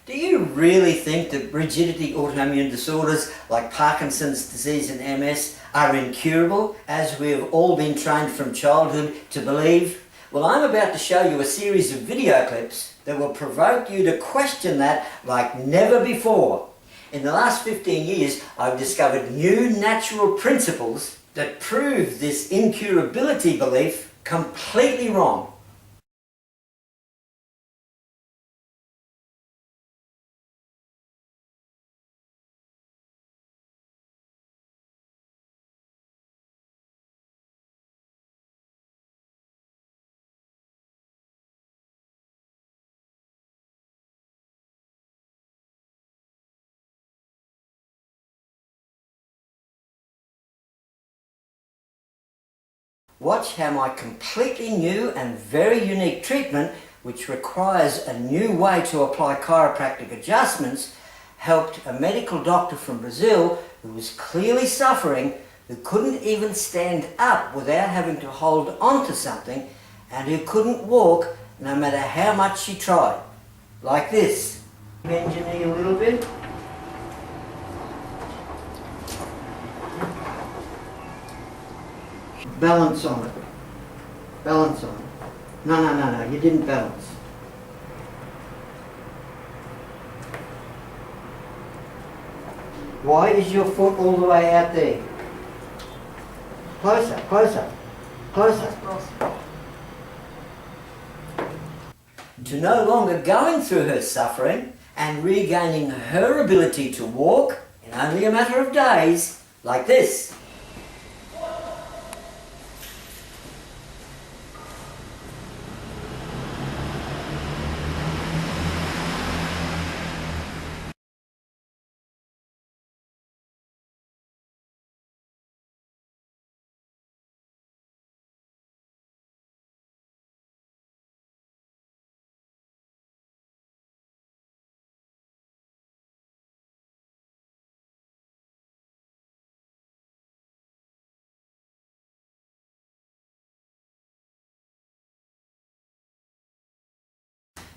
Do you really think that rigidity autoimmune disorders like Parkinson's disease and MS are incurable, as we have all been trained from childhood to believe? Well, I'm about to show you a series of video clips that will provoke you to question that like never before. In the last 15 years, I've discovered new natural principles that prove this incurability belief completely wrong. Watch how my completely new and very unique treatment, which requires a new way to apply chiropractic adjustments, helped a medical doctor from Brazil who was clearly suffering, who couldn't even stand up without having to hold on to something, and who couldn't walk no matter how much she tried. Like this. Bend your knee a little bit. Balance on it. Balance on it. No, you didn't balance. Why is your foot all the way out there? Closer, closer, closer. To no longer going through her suffering and regaining her ability to walk in only a matter of days, like this.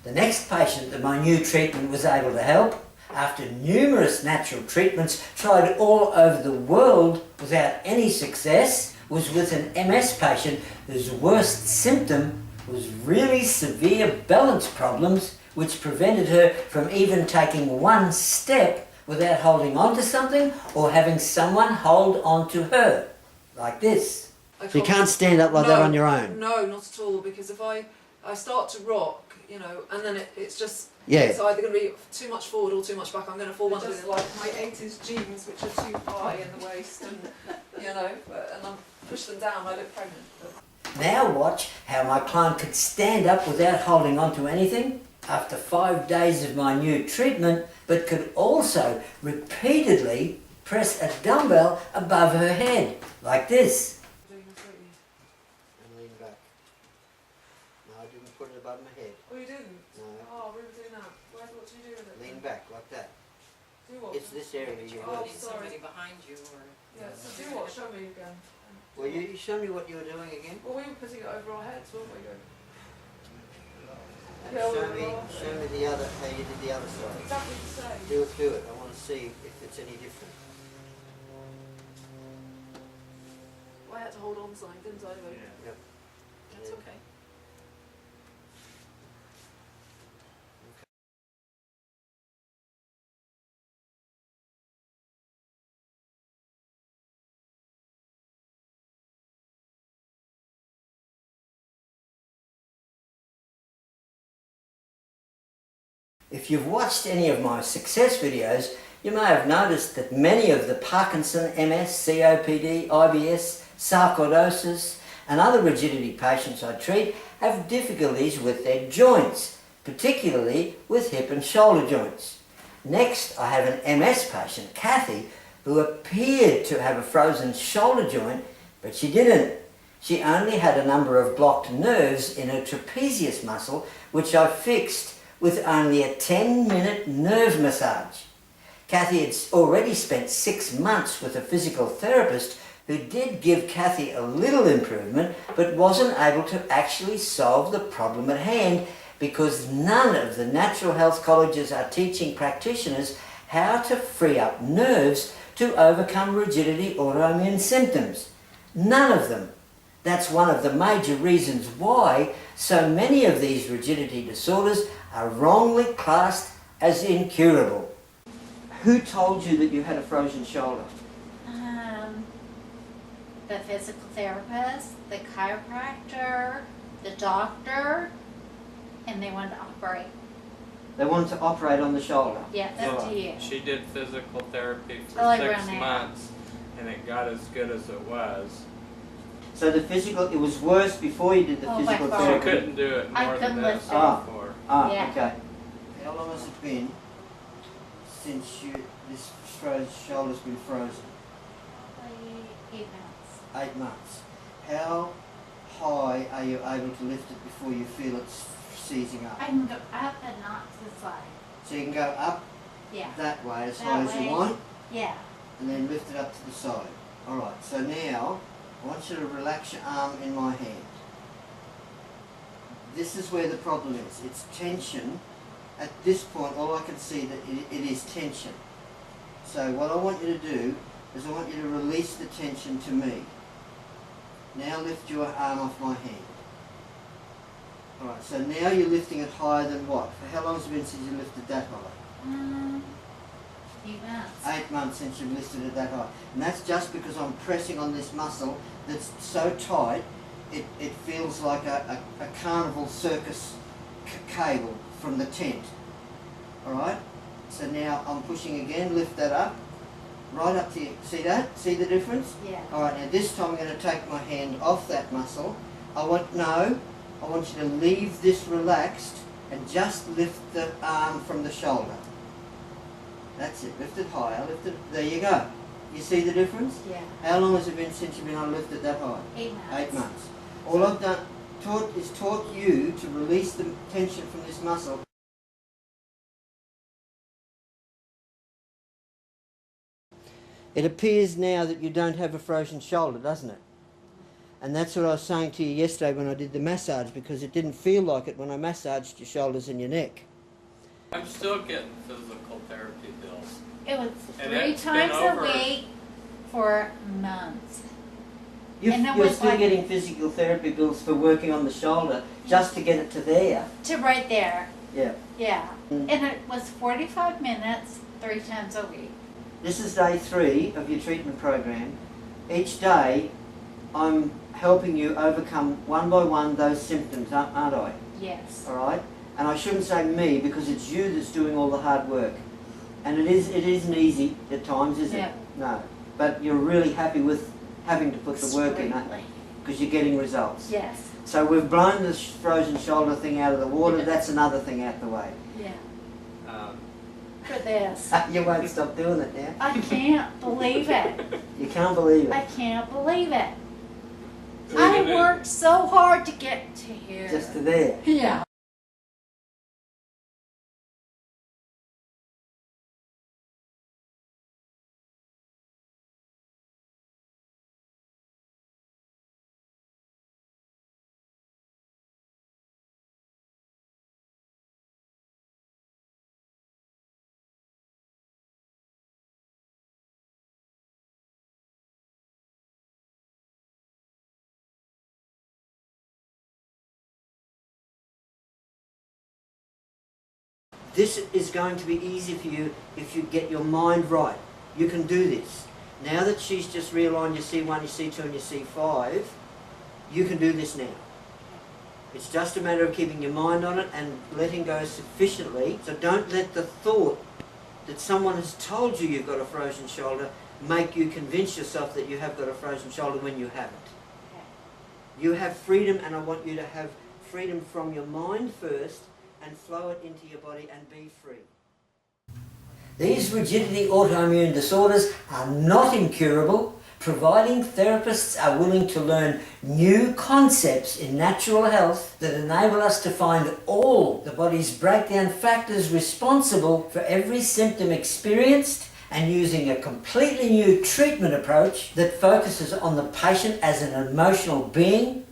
The next patient that my new treatment was able to help, after numerous natural treatments tried all over the world without any success, was with an MS patient whose worst symptom was really severe balance problems, which prevented her from even taking one step without holding on to something or having someone hold on to her, like this. So you can't stand up like that on your own? No, not at all, because if I start to rock, you know, and then it's just, yeah. It's either going to be too much forward or too much back. I'm going to fall under just like my 80s jeans, which are too high in the waist, and you know, and I push them down. I look pregnant. But. Now watch how my client could stand up without holding on to anything after 5 days of my new treatment, but could also repeatedly press a dumbbell above her head, like this. I didn't put it above my head. Oh, you didn't? No. Oh, we were doing that. What did you do with it? Lean back like that. Do what? It's this area you're Oh, working. sorry. behind you or... Yeah, so do what? Show me again. Well, you show me what you were doing again. Well, we were putting it over our heads, weren't we? And show me the other, how you did the other side. Exactly the same. Do it. I want to see if it's any different. Well, I had to hold on to something, didn't I? Yep. That's okay. If you've watched any of my success videos, you may have noticed that many of the Parkinson, MS, COPD, IBS, sarcoidosis and other rigidity patients I treat have difficulties with their joints, particularly with hip and shoulder joints. Next, I have an MS patient, Kathy, who appeared to have a frozen shoulder joint, but she didn't. She only had a number of blocked nerves in her trapezius muscle, which I fixed with only a 10-minute nerve massage. Kathy had already spent 6 months with a physical therapist who did give Kathy a little improvement, but wasn't able to actually solve the problem at hand because none of the natural health colleges are teaching practitioners how to free up nerves to overcome rigidity autoimmune symptoms. None of them. That's one of the major reasons why so many of these rigidity disorders are wrongly classed as incurable. Who told you that you had a frozen shoulder? The physical therapist, the chiropractor, the doctor, and they wanted to operate. They wanted to operate on the shoulder. Yeah, that's Well, you. she did physical therapy for All 6 around there. months, and it got as good as it was. So the physical, it was worse before you did the Oh, by physical far. She therapy. couldn't do it I more than couldn't this lift it. Ah. before. Yeah. Okay. How long has it been since this shoulder's been frozen? 8 months. 8 months. How high are you able to lift it before you feel it's seizing up? I can go up and not to the side. So you can go up Yeah. that way as That high as you way. want, Yeah. and then lift it up to the side. Alright, so now I want you to relax your arm in my hand. This is where the problem is. It's tension. At this point, all I can see that it is tension. So what I want you to do is I want you to release the tension to me. Now lift your arm off my hand. Alright, so now you're lifting it higher than what? For how long has it been since you lifted that high? 8 months. 8 months since you've lifted it that high. And that's just because I'm pressing on this muscle that's so tight, it feels like a carnival circus cable from the tent. Alright? So now I'm pushing again, lift that up, right up to you. See that? See the difference? Yeah. Alright, now this time I'm going to take my hand off that muscle. I want you to leave this relaxed and just lift the arm from the shoulder. That's it, lift it higher, lift it, there you go. You see the difference? Yeah. How long has it been since you've been able to lift it that high? 8 months. 8 months. All I've done, taught you to release the tension from this muscle. It appears now that you don't have a frozen shoulder, doesn't it? And that's what I was saying to you yesterday when I did the massage, because it didn't feel like it when I massaged your shoulders and your neck. I'm still getting physical therapy bills. It was And 3 it's been times a over. week for months. You're And it still was like- getting physical therapy bills for working on the shoulder just to get it to there. To right there. Yeah. Yeah. Mm. And it was 45 minutes 3 times a week. This is day 3 of your treatment program. Each day I'm helping you overcome one by one those symptoms, aren't I? Yes. Alright? And I shouldn't say me, because it's you that's doing all the hard work. And it isn't easy at times, is it? Yeah. No. But you're really happy with having to put the work in, Extremely. because you're getting results. Yes. So we've blown this frozen shoulder thing out of the water. Yeah. That's another thing out the way. Yeah. Um, For this. You won't stop doing it now. I can't believe it. You can't believe it. I can't believe it. So I you're gonna- worked so hard to get to here. Just to there. Yeah. This is going to be easy for you if you get your mind right. You can do this. Now that she's just realigned your C1, your C2 and your C5, you can do this now. It's just a matter of keeping your mind on it and letting go sufficiently. So don't let the thought that someone has told you you've got a frozen shoulder make you convince yourself that you have got a frozen shoulder when you haven't. You have freedom, and I want you to have freedom from your mind first and flow it into your body and be free. These rigidity autoimmune disorders are not incurable, providing therapists are willing to learn new concepts in natural health that enable us to find all the body's breakdown factors responsible for every symptom experienced, and using a completely new treatment approach that focuses on the patient as an emotional being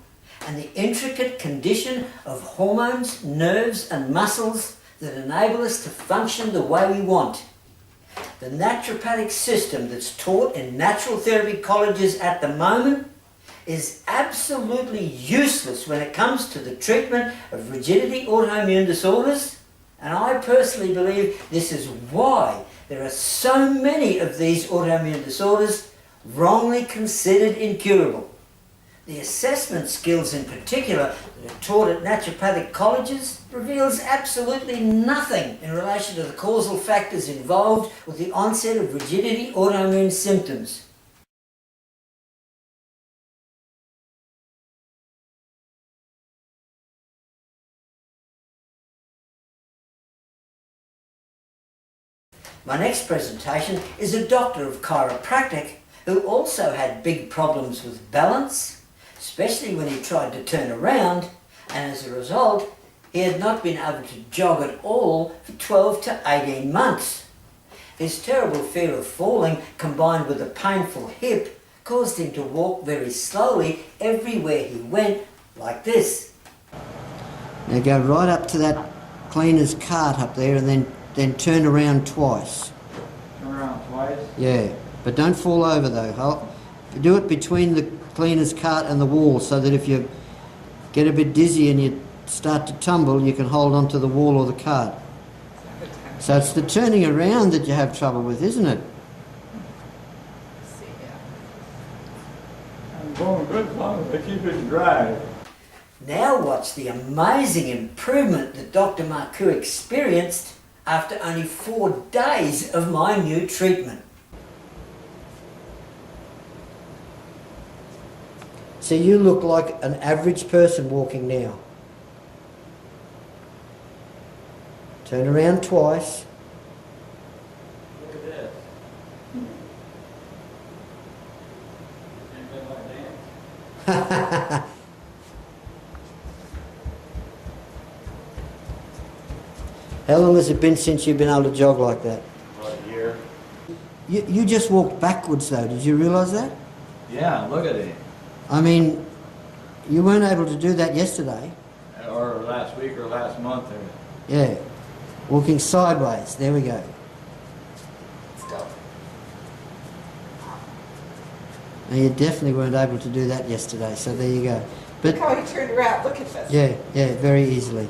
and the intricate condition of hormones, nerves and muscles that enable us to function the way we want. The naturopathic system that's taught in natural therapy colleges at the moment is absolutely useless when it comes to the treatment of rigidity autoimmune disorders, and I personally believe this is why there are so many of these autoimmune disorders wrongly considered incurable. The assessment skills in particular that are taught at naturopathic colleges reveals absolutely nothing in relation to the causal factors involved with the onset of rigidity autoimmune symptoms. My next presentation is a doctor of chiropractic who also had big problems with balance, especially when he tried to turn around, and as a result he had not been able to jog at all for 12 to 18 months. His terrible fear of falling combined with a painful hip caused him to walk very slowly everywhere he went, like this. Now go right up to that cleaner's cart up there and then turn around twice. Turn around twice? Yeah, but don't fall over though. Do it between the cleaner's cart and the wall so that if you get a bit dizzy and you start to tumble, you can hold on to the wall or the cart. So it's the turning around that you have trouble with, isn't it? I'm going good as long as I keep it dry. Now watch the amazing improvement that Dr. Marcoux experienced after only 4 days of my new treatment. So you look like an average person walking now. Turn around twice. Look at this. Anybody like that? How long has it been since you've been able to jog like that? About a year. You just walked backwards though, did you realise that? Yeah, look at it. I mean, you weren't able to do that yesterday. Or last week or last month. Or... Yeah, walking sideways, there we go. Stop. Now you definitely weren't able to do that yesterday, so there you go. But Look how he turned around. Look at this. yeah, very easily.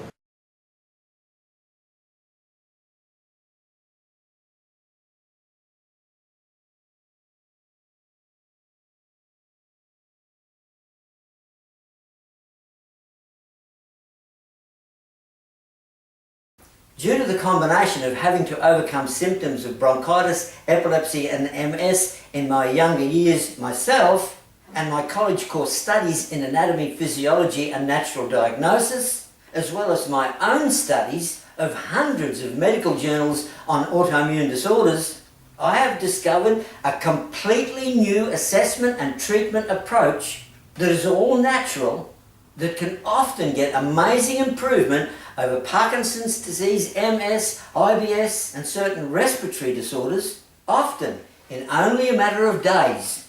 Due to the combination of having to overcome symptoms of bronchitis, epilepsy and MS in my younger years myself, and my college course studies in anatomy, physiology and natural diagnosis, as well as my own studies of hundreds of medical journals on autoimmune disorders, I have discovered a completely new assessment and treatment approach that is all natural, that can often get amazing improvement over Parkinson's disease, MS, IBS and certain respiratory disorders, often in only a matter of days.